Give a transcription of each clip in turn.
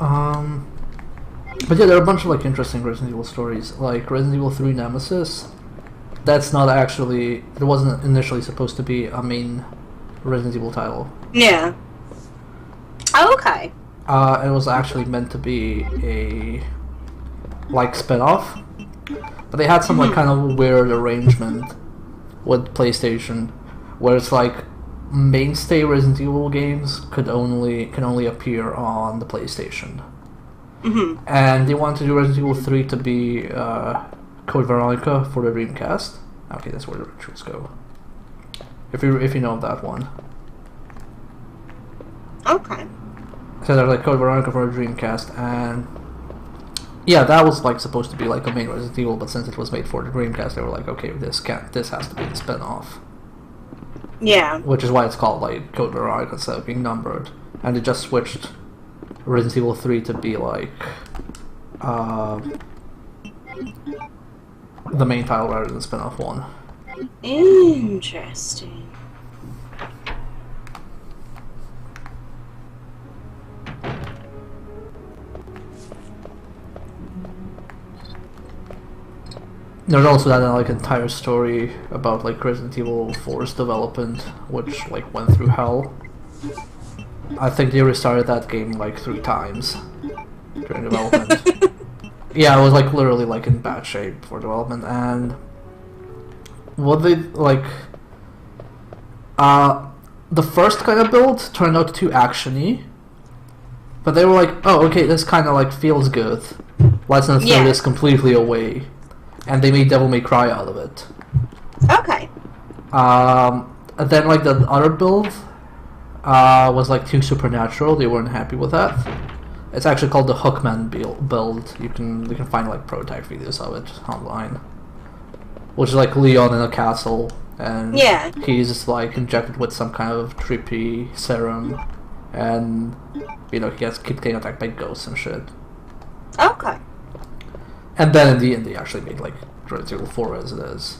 Um, but yeah, there are a bunch of like interesting Resident Evil stories, like Resident Evil 3 Nemesis. That's not actually. It wasn't initially supposed to be a main Resident Evil title. Yeah. Oh, okay. It was actually meant to be a like spin-off, but they had some like kind of weird arrangement with PlayStation, where it's like mainstay Resident Evil games can only appear on the PlayStation. And they wanted to do Resident Evil 3 to be Code Veronica for the Dreamcast. Okay, that's where the rituals go. If you know that one. Okay. So there's like Code Veronica for the Dreamcast, and yeah, that was like supposed to be like a main Resident Evil, but since it was made for the Dreamcast, they were like, okay, this has to be the spin-off. Yeah. Which is why it's called like Code Veronica instead of being numbered. And they just switched Resident Evil 3 to be like the main title rather than the spin-off one. Interesting. There's also that like entire story about like Resident Evil 4's development, which like went through hell. I think they restarted that game like 3 times during development. Yeah, it was like literally like in bad shape for development, and what they like the first kind of build turned out too actiony, but they were like, oh okay, this kind of like feels good, let's not throw this completely away, and they made Devil May Cry out of it. Okay. And then like the other build was like too supernatural. They weren't happy with that. It's actually called the Hookman build. You can find like prototype videos of it online, which is like Leon in a castle, and he's like injected with some kind of trippy serum, and you know he gets getting attacked by ghosts and shit. Okay. And then in the end, they actually made like Resident Evil 4 as it is.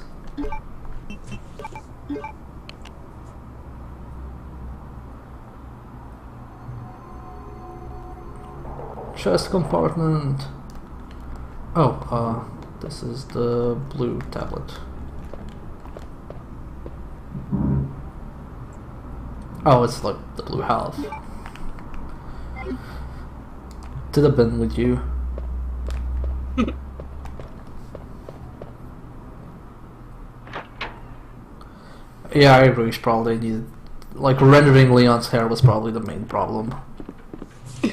Chest compartment. Oh, this is the blue tablet. Oh, it's like the blue half. To the bin with you. Yeah, I agree. Probably needed, like, rendering Leon's hair was probably the main problem.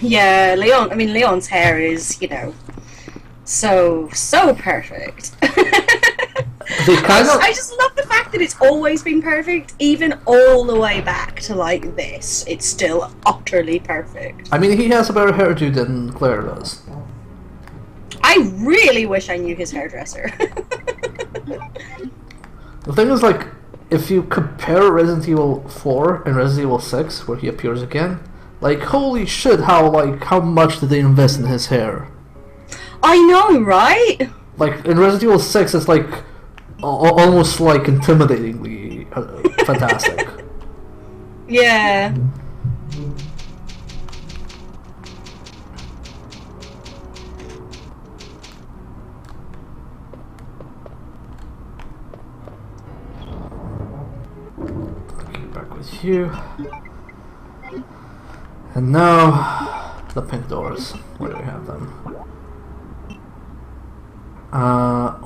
Yeah, Leon. I mean, Leon's hair is, you know, so perfect. I just love the fact that it's always been perfect, even all the way back to like this. It's still utterly perfect. I mean, he has a better hairdo than Claire does. I really wish I knew his hairdresser. The thing is, like, if you compare Resident Evil 4 and Resident Evil 6, where he appears again, like, holy shit, how much did they invest in his hair? I know, right? Like, in Resident Evil 6, it's like almost like intimidatingly fantastic. Yeah. Back with you. And now the pink doors. Where do we have them?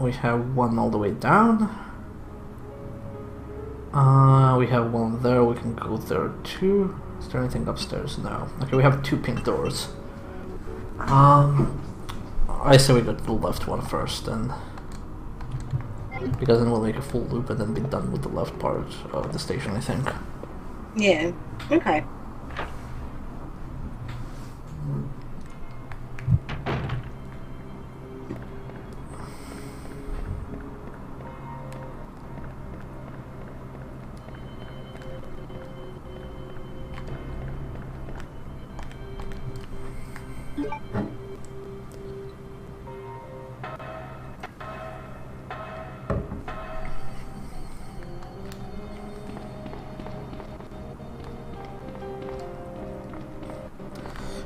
We have one all the way down. We have one there. We can go there too. Is there anything upstairs? No. Okay, we have 2 pink doors. I say we go to the left one first, then, because then we'll make a full loop and then be done with the left part of the station, I think. Yeah. Okay.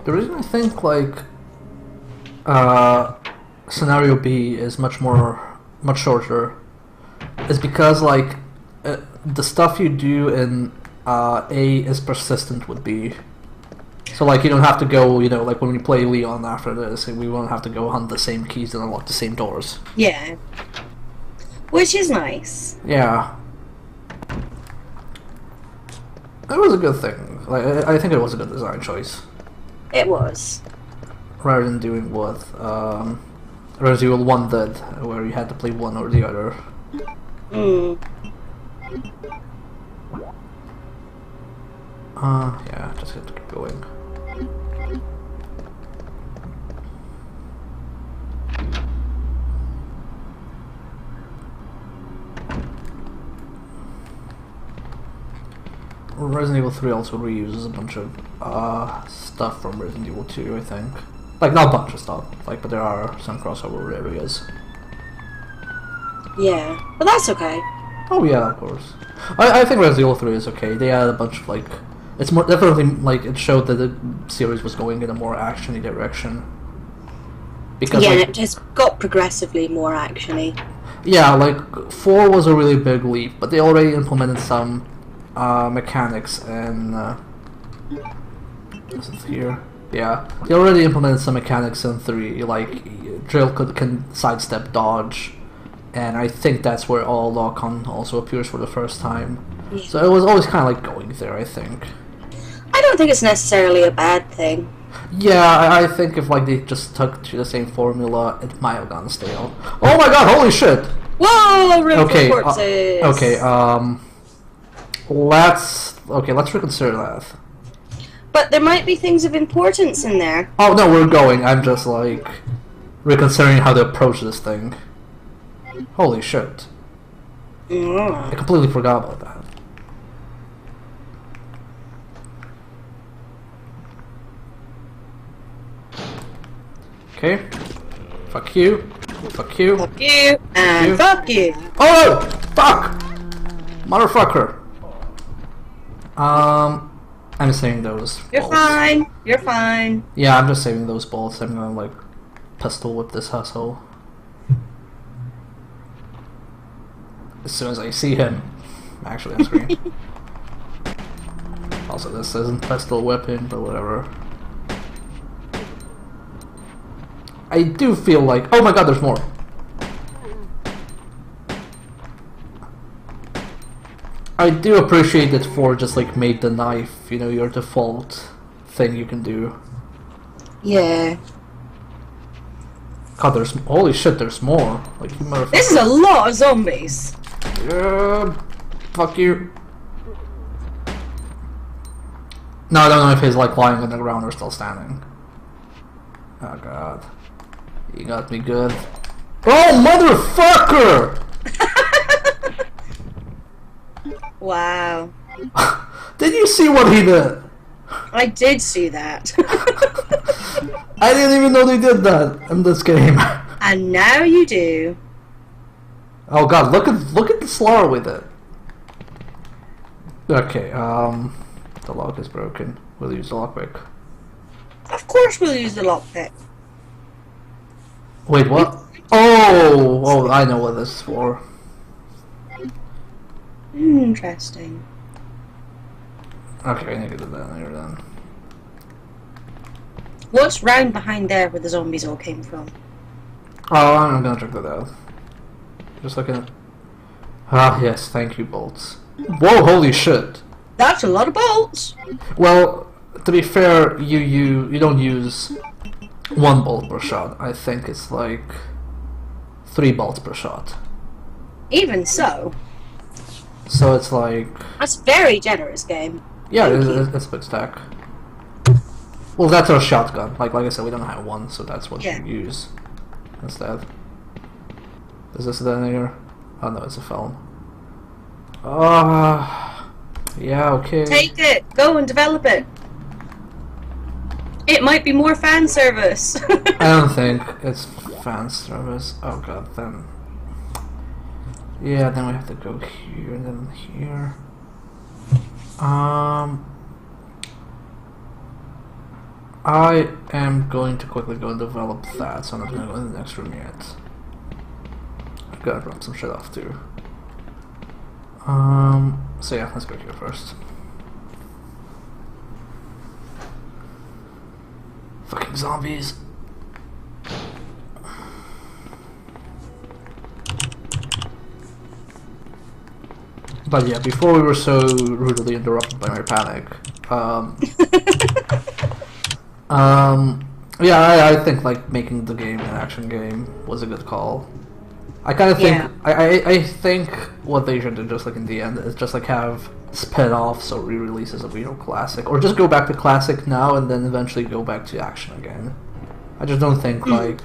The reason I think like scenario B is much shorter is because like the stuff you do in A is persistent with B. So like you don't have to go, you know, like when we play Leon after this, we won't have to go hunt the same keys and unlock the same doors. Yeah. Which is nice. Yeah. It was a good thing. Like I think it was a good design choice. It was. Rather than doing what Resident Evil 1 did, where you had to play one or the other. Yeah, just have to keep going. Resident Evil 3 also reuses a bunch of stuff from Resident Evil 2, I think. Like, not a bunch of stuff, like, but there are some crossover areas. Yeah, but that's okay. Oh yeah, of course. I think Resident Evil 3 is okay. They had a bunch of, like... It's more definitely, like, it showed that the series was going in a more action-y direction. Because, yeah, like, it just got progressively more action-y. Yeah, like, 4 was a really big leap, but they already implemented some mechanics and... is it here? Yeah. They already implemented some mechanics in 3, like, Jill can sidestep dodge, and I think that's where all lock-on also appears for the first time. Yeah. So it was always kind of like going there, I think. I don't think it's necessarily a bad thing. Yeah, I think if like they just stuck to the same formula, it might have gone stale. Oh my god, holy shit! Whoa, room Okay, for corpses! Let's reconsider that. But there might be things of importance in there. Oh no, we're going. I'm just like reconsidering how to approach this thing. Holy shit. I completely forgot about that. Okay. Fuck you. Fuck you. Fuck you. And fuck you. Oh! Fuck! Motherfucker. I'm saving those You're bolts. fine. You're fine. Yeah, I'm just saving those bolts. I'm gonna like pistol whip this hustle. As soon as I see him. Actually on screen. Also, this isn't pistol whipping, but whatever. I do feel like... Oh my god, there's more! I do appreciate that 4 just like made the knife, you know, your default thing you can do. Yeah. God, there's... Holy shit, there's more. Like, you motherfucker. This is a lot of zombies. Yeah, fuck you. No, I don't know if he's like lying on the ground or still standing. Oh god. You got me good. Oh, motherfucker! Wow. Did you see what he did? I did see that. I didn't even know they did that in this game. And now you do. Oh god, look at the slaughter with it. Okay, the lock is broken. We'll use the lockpick. Of course we'll use the lockpick. Wait, what? Oh, I know what this is for. Interesting. Okay, I need to get that later then. What's round behind there where the zombies all came from? Oh, I'm gonna check that out. Just looking at... Ah, yes, thank you, bolts. Whoa, holy shit! That's a lot of bolts! Well, to be fair, you don't use 1 bolt per shot. I think it's like 3 bolts per shot. Even so. So it's like... That's a very generous game. Yeah, it's a big stack. Well, that's our shotgun. Like I said, we don't have one, so that's what Yeah. we use instead. Is this then here? Oh no, it's a phone. Yeah, okay. Take it! Go and develop it! It might be more fan service! I don't think it's fan service. Oh god, then... Yeah, then we have to go here and then here. I am going to quickly go and develop that, so I'm not going to go in the next room yet. I've got to drop some shit off too. So yeah, let's go here first. Fucking zombies. But yeah, before we were so rudely interrupted by my panic, yeah, I think like making the game an action game was a good call. I kind of think I think what they should do, just like in the end, is just like have spin-offs or re-releases of Reno Classic, or just go back to Classic now and then eventually go back to action again. I just don't think like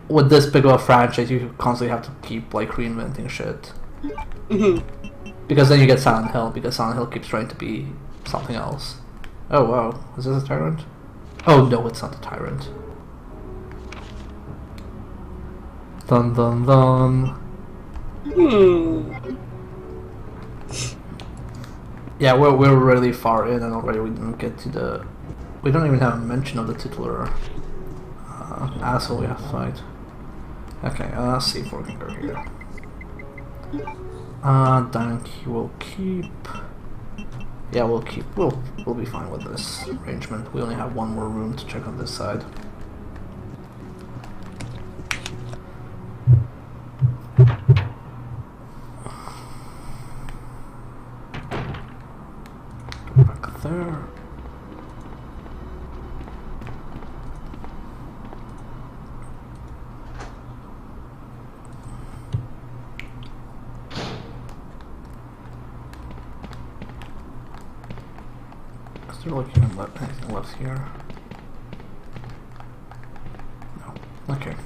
with this big of a franchise you constantly have to keep like reinventing shit. Because then you get Silent Hill, because Silent Hill keeps trying to be something else. Oh wow, is this a tyrant? Oh no, it's not a tyrant. Dun dun dun. Yeah, we're really far in, and already we didn't get to the. We don't even have a mention of the titular asshole we have to fight. Okay, let's see if we can go here. Dank will keep. Yeah, we'll keep. We'll be fine with this arrangement. We only have one more room to check on this side. Go back there. Is there like anything left here? No. Okay.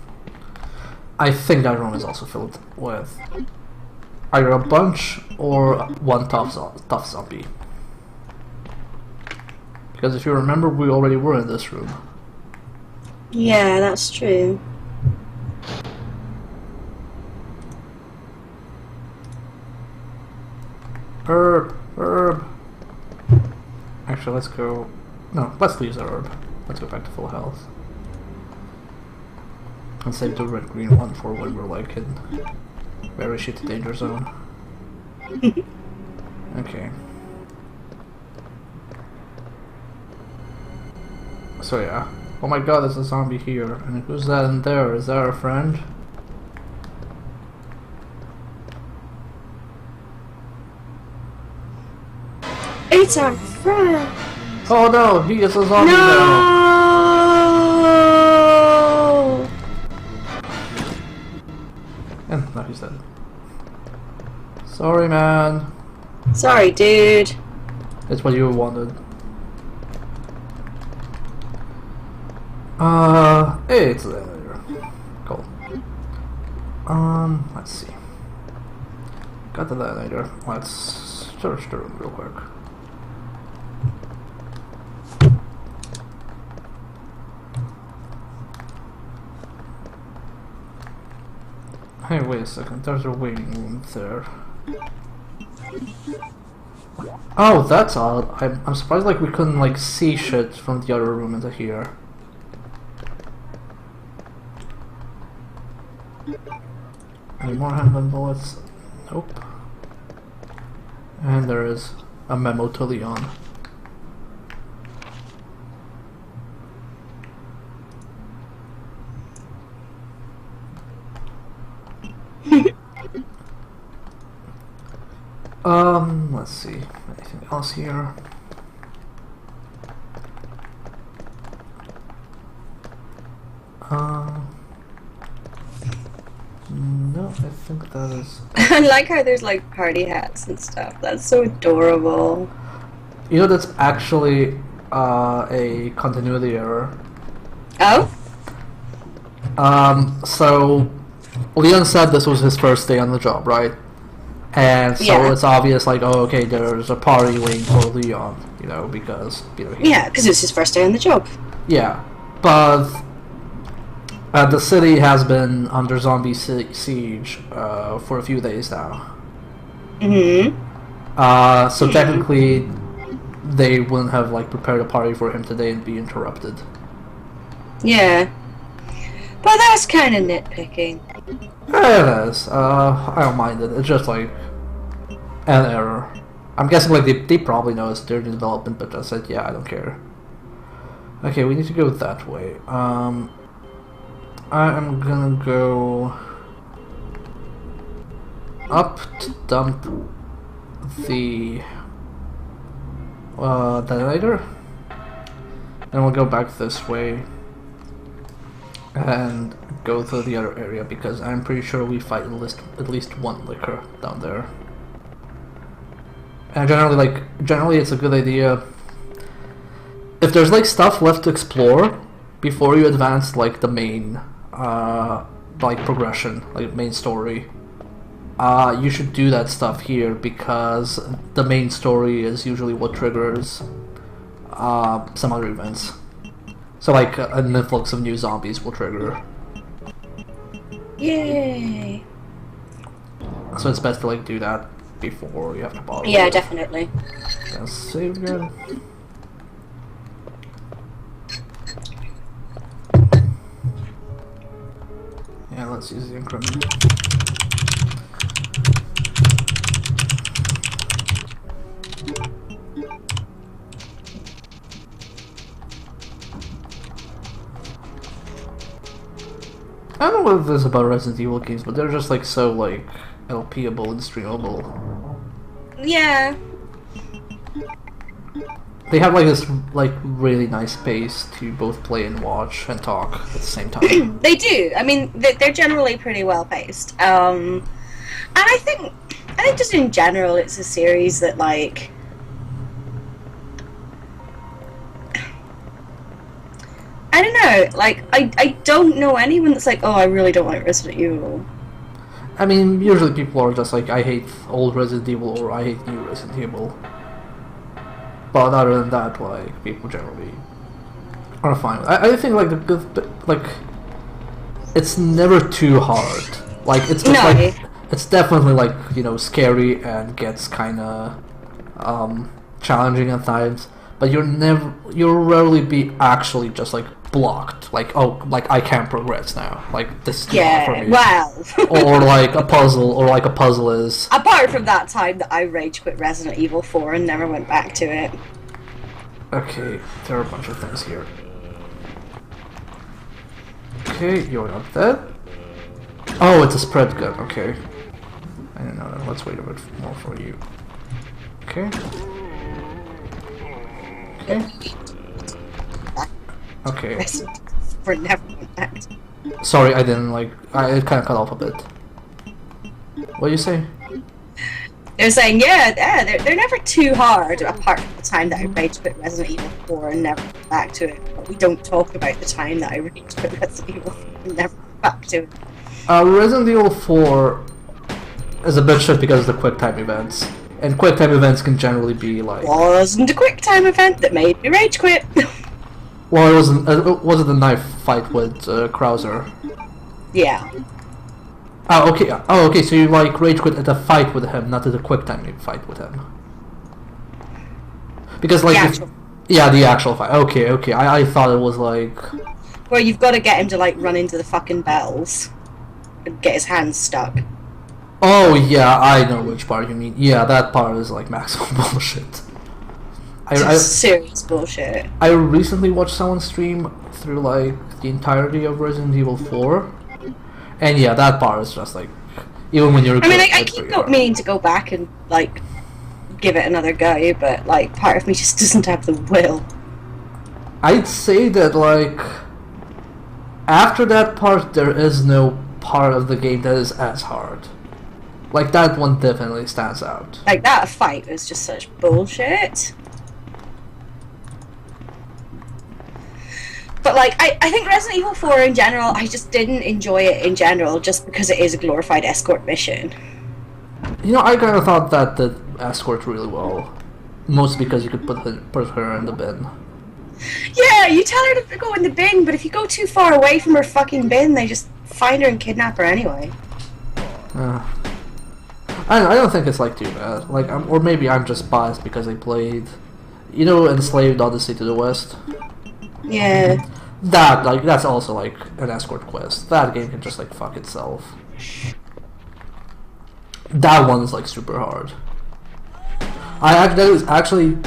I think that room is also filled with either a bunch or one tough zombie. Because if you remember, we already were in this room. Yeah, that's true. Herb. Actually, let's go. No, let's leave the herb. Let's go back to full health. And save the red green one for when we're like in very shitty danger zone. Okay. So yeah. Oh my god, there's a zombie here. And who's that in there? Is that our friend? It's our friend! Oh no, he is a zombie now! No! And now he's dead. Sorry, man. Sorry, dude. It's what you wanted. Hey, it's the elevator. Cool. Let's see. Got the elevator. Let's search the room real quick. Hey, wait a second, there's a waiting room there. Oh, that's odd. I'm surprised like we couldn't like see shit from the other room into here. Any more handgun bullets? Nope. And there is a memo to Leon. Let's see. Anything else here? No, I think that is. I like how there's like party hats and stuff. That's so adorable. You know, that's actually a continuity error. Oh? So Leon said this was his first day on the job, right? And so Yeah. it's obvious, like, oh, okay, there's a party waiting for Leon, you know, because, you know, Yeah, because it's his first day on the job. yeah. But the city has been under zombie siege for a few days now. Mm-hmm. So technically, they wouldn't have like prepared a party for him today and be interrupted. Yeah. But that's kind of nitpicking. Yeah, it is. I don't mind it. It's just like an error. I'm guessing like they probably know it's during development, but I said, yeah, I don't care. Okay, we need to go that way. I am gonna go up to dump the detonator, and we'll go back this way and go to the other area because I'm pretty sure we fight at least one licker down there. And generally it's a good idea if there's like stuff left to explore before you advance like the main like progression, like main story. You should do that stuff here because the main story is usually what triggers some other events. So like an influx of new zombies will trigger. Yay! So it's best to like do that before you have to bother. Yeah, definitely. Let's save again. Yeah, let's use the increment. I don't know what it is about Resident Evil games, but they're just like so like LPable and streamable. Yeah. They have like this like really nice pace to both play and watch and talk at the same time. They do. I mean, they're generally pretty well paced. And I think just in general, it's a series that like. I don't know, like, I don't know anyone that's like, oh, I really don't like Resident Evil. I mean, usually people are just like, I hate old Resident Evil or I hate new Resident Evil. But other than that, like, people generally are fine. I think, like, the good, like, it's never too hard. Like, it's No. like, it's definitely, like, you know, scary and gets kinda, challenging at times. But you'll rarely be actually just, like, blocked. Like, oh, like, I can't progress now. Like, this is too hard for me. Well. Or, like, a puzzle is... Apart from that time that I rage quit Resident Evil 4 and never went back to it. Okay, there are a bunch of things here. Okay, you're not dead. Oh, it's a spread gun, okay. I didn't know that. Let's wait a bit more for you. Okay. Okay. Okay. Resident Evil 4 never went back to it. Sorry, I didn't like... it kind of cut off a bit. What do you say? They're saying, yeah, they're never too hard, apart from the time that I rage quit Resident Evil 4 and never went back to it. But we don't talk about the time that I rage quit Resident Evil 4 and never went back to it. Resident Evil 4 is a bit shit because of the quick time events. And quick time events can generally be like... Wasn't a quick time event that made me rage quit. Well, it wasn't the knife fight with Krauser. Yeah. Oh, okay. Oh, okay. So you like rage quit at a fight with him, not at a quick time fight with him. Because like, yeah, the actual fight. Okay, okay. I thought it was like. Where you've got to get him to like run into the fucking bells and get his hands stuck. Oh yeah, I know which part you mean. Yeah, that part is like maximum bullshit. Serious bullshit. I recently watched someone stream through like the entirety of Resident Evil 4, and yeah, that part is just like, even when you're. I mean, I keep meaning to go back and like give it another go, but like part of me just doesn't have the will. I'd say that like after that part, there is no part of the game that is as hard. Like that one definitely stands out. Like that fight was just such bullshit. But like, I think Resident Evil 4 in general, I just didn't enjoy it in general just because it is a glorified escort mission. You know, I kind of thought that the escort really well. Mostly because you could put her in the bin. Yeah, you tell her to go in the bin, but if you go too far away from her fucking bin, they just find her and kidnap her anyway. I don't think it's like too bad. Like, or maybe I'm just biased because I played You know, Enslaved Odyssey to the West. Yeah. That's also like an escort quest. That game can just like fuck itself. That one is like super hard. That is actually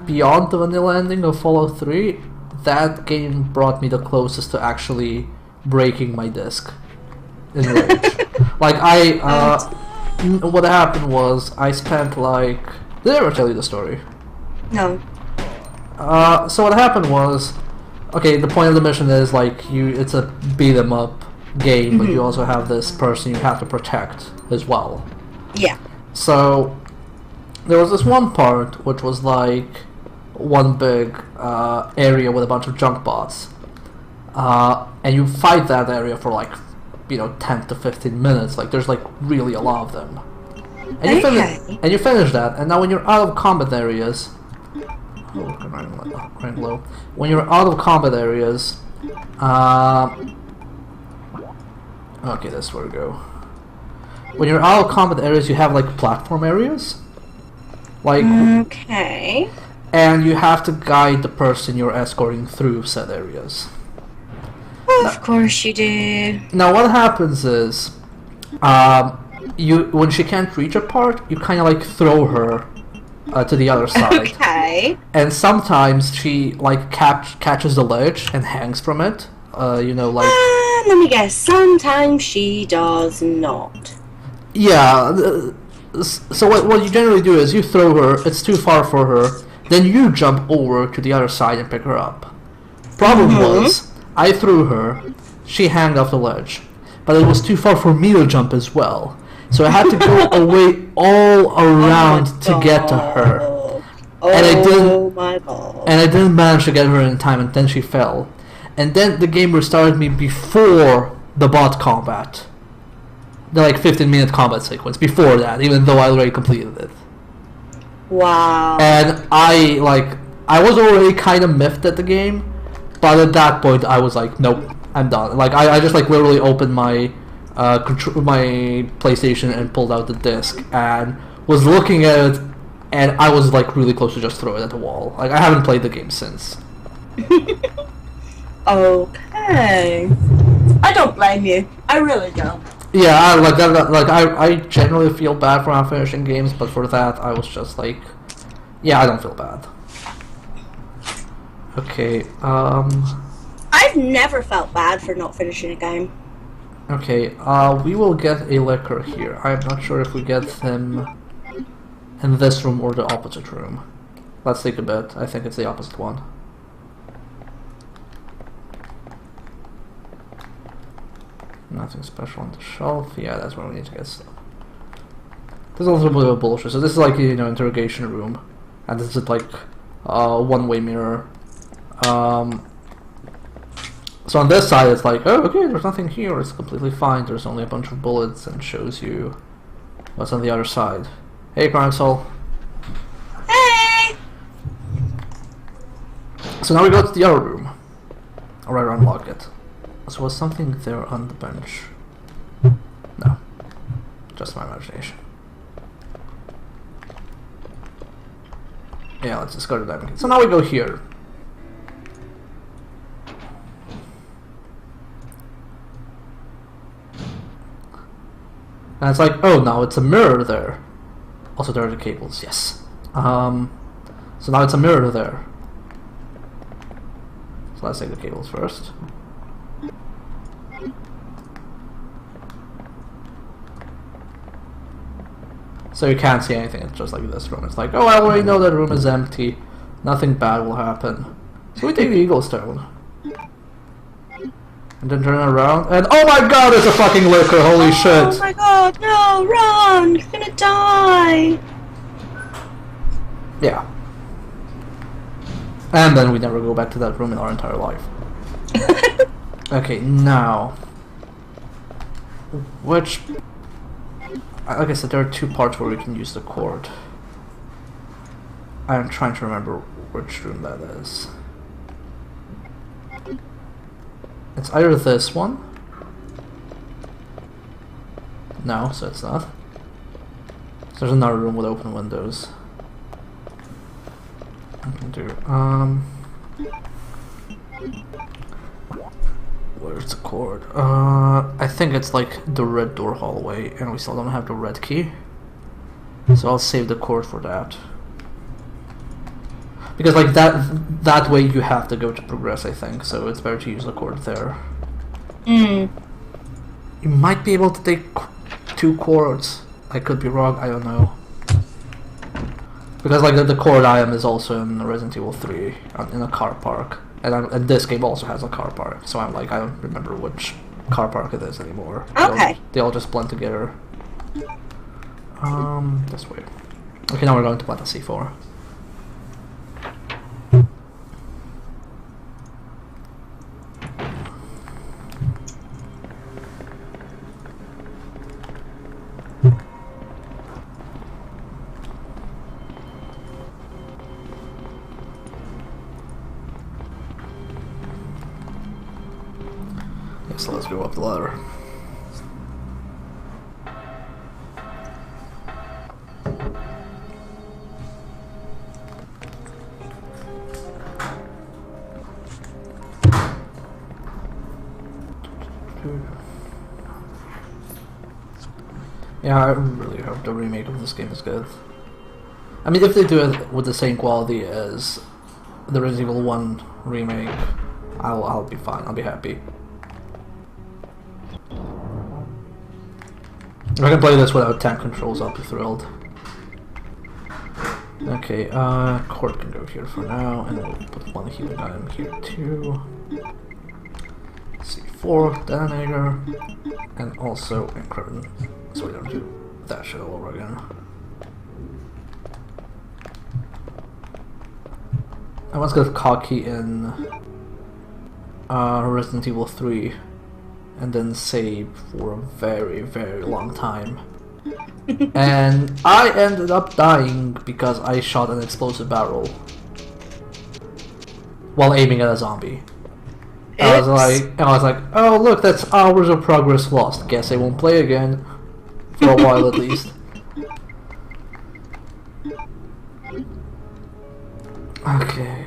beyond the vanilla ending of Fallout 3. That game brought me the closest to actually breaking my disc in Rage. Like what happened was I spent like. Did I ever tell you the story? No. So what happened was, okay, the point of the mission is like it's a beat 'em up game, but you also have this person you have to protect as well. Yeah. So there was this one part which was like one big area with a bunch of junk bots, and you fight that area for like 10 to 15 minutes. Like there's like really a lot of them, and you finish that, and now when you're out of combat areas. Oh, running low. When you're out of combat areas, okay, that's where we go. When you're out of combat areas, you have like platform areas, like okay, and you have to guide the person you're escorting through said areas. Of course you do. Now, what happens is, when she can't reach a part, you kind of like throw her. To the other side. Okay. And sometimes she like catches the ledge and hangs from it. Let me guess. Sometimes she does not. Yeah. So what you generally do is you throw her. It's too far for her. Then you jump over to the other side and pick her up. Problem was, I threw her. She hanged off the ledge, but it was too far for me to jump as well. So I had to go away all around to get to her, and I didn't manage to get her in time, and then she fell, and then the game restarted me before the bot combat, the like 15-minute combat sequence before that, even though I already completed it. Wow. And I was already kind of miffed at the game, but at that point I was like, nope, I'm done. Like I just like literally opened my my PlayStation and pulled out the disc and was looking at it, and I was like really close to just throw it at the wall. Like I haven't played the game since. Okay. I don't blame you. I really don't. Yeah, I generally feel bad for not finishing games, but for that I was just like, yeah, I don't feel bad. Okay. I've never felt bad for not finishing a game. Okay, we will get a liquor here. I'm not sure if we get him in this room or the opposite room. Let's take a bet. I think it's the opposite one. Nothing special on the shelf. Yeah, that's where we need to get stuff. There's also a bit of bullshit. So this is like, interrogation room. And this is like a one-way mirror. So on this side, it's like, oh, okay, there's nothing here. It's completely fine. There's only a bunch of bullets, and shows you what's on the other side. Hey, Crime-Sol. Hey! So now we go to the other room. Or rather, unlock it. So was something there on the bench? No. Just my imagination. Yeah, let's just go to the diamond. So now we go here. And it's like, oh, now it's a mirror there. Also, there are the cables, yes. So now it's a mirror there. So let's take the cables first. So you can't see anything, it's just like this room. It's like, oh, I already know that room is empty. Nothing bad will happen. So we take the Eagle Stone. And then turn around, and oh my god, it's a fucking liquor, holy shit! Oh my god, no, run! You're gonna die! Yeah. And then we never go back to that room in our entire life. Okay, now... Which... Like I said, there are two parts where we can use the cord. I'm trying to remember which room that is. It's either this one. No, so it's not. So there's another room with open windows. I can do. Where's the cord? I think it's like the red door hallway, and we still don't have the red key. So I'll save the cord for that. Because like that way you have to go to progress, I think. So it's better to use the cord there. Mm. You might be able to take 2 cords. I could be wrong. I don't know. Because like the cord item is also in Resident Evil 3 in a car park, and this game also has a car park. So I'm like, I don't remember which car park it is anymore. Okay. They all just blend together. This way. Okay, now we're going to plant a C4. So let's go up the ladder. Yeah, I really hope the remake of this game is good. I mean, if they do it with the same quality as the Resident Evil 1 remake, I'll be fine. I'll be happy. If I can play this without tank controls, I'll be thrilled. Okay, cord can go here for now, and we'll put one healing item here too. C4 detonator, and also encryption, so we don't do that shit all over again. I once got cocky in Resident Evil 3. And then save for a very, very long time. And I ended up dying because I shot an explosive barrel while aiming at a zombie. I was like, oh look, that's hours of progress lost. Guess I won't play again for a while at least. Okay,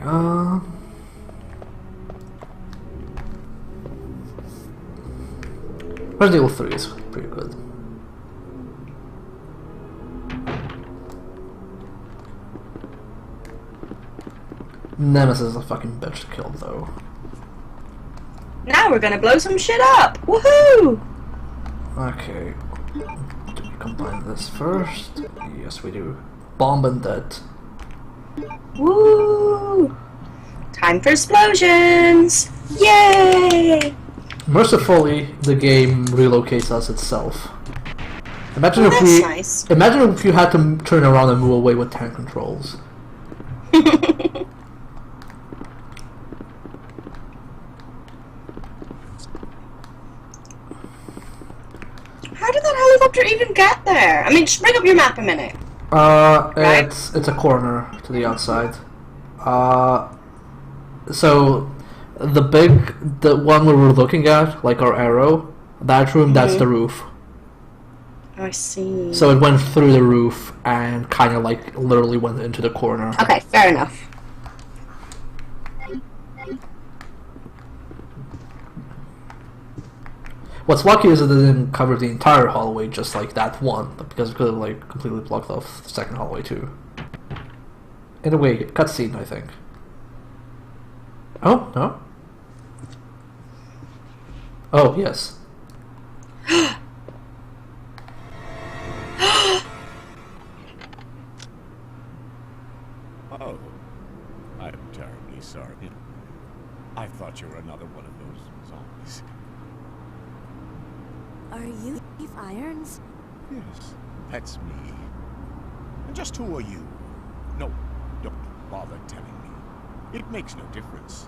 Resident Evil 3 is pretty good. Nemesis is a fucking bitch to kill, though. Now we're gonna blow some shit up! Woohoo! Okay. Do we combine this first? Yes, we do. Bomb and dead. Woo! Time for explosions! Yay! Mercifully, the game relocates us itself. Imagine nice. Imagine if you had to turn around and move away with tank controls. How did that helicopter even get there? I mean, just bring up your map a minute. Right? It's a corner to the outside. So the one we were looking at, like our arrow, that room, that's the roof. Oh, I see. So it went through the roof and kind of like literally went into the corner. Okay, fair enough. What's lucky is that it didn't cover the entire hallway, just like that one, because it could have like completely blocked off the second hallway too. In a way, cutscene, I think. Oh, no? Oh, yes. Oh, I'm terribly sorry. I thought you were another one of those zombies. Are you Eve Irons? Yes, that's me. And just who are you? No, don't bother telling me. It makes no difference.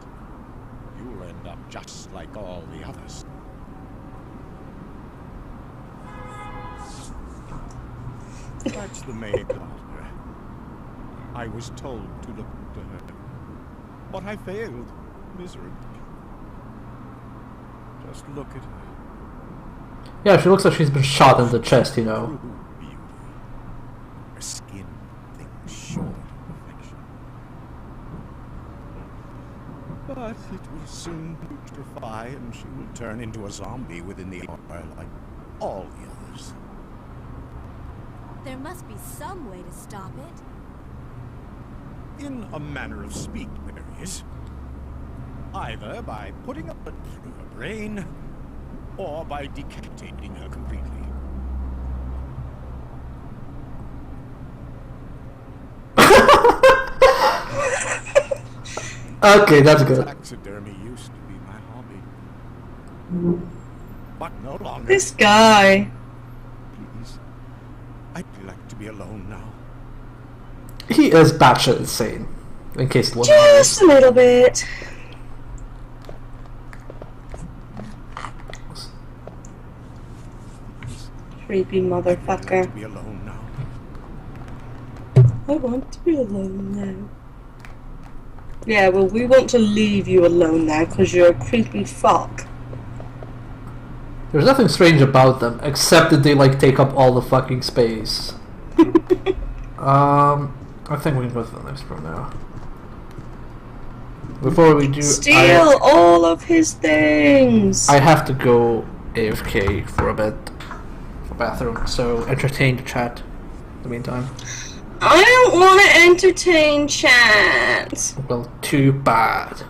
You'll end up just like all the others. That's the maid daughter. I was told to look to her, but I failed miserably. Just look at her. Yeah, she looks like she's been shot in the chest, you know. True beauty. Her skin things short of perfection. But it will soon putrefy, and she will turn into a zombie within the hour like all the others. There must be some way to stop it. In a manner of speak, there is. Either by putting a bullet through her brain, or by decapitating her completely. Okay, that's good. Taxidermy used to be my hobby. But no longer. This guy. Please. I'd like to be alone now. He is batshit insane. In case it wasn't Just a little bit. Creepy motherfucker. Be alone now. I want to be alone now. Yeah, well, we want to leave you alone now because you're a creepy fuck. There's nothing strange about them, except that they like take up all the fucking space. I think we can go to the next room now. Before we do, Steal all of his things! I have to go AFK for a bit, for bathroom, so entertain the chat in the meantime. I don't want to entertain chat. Well, too bad.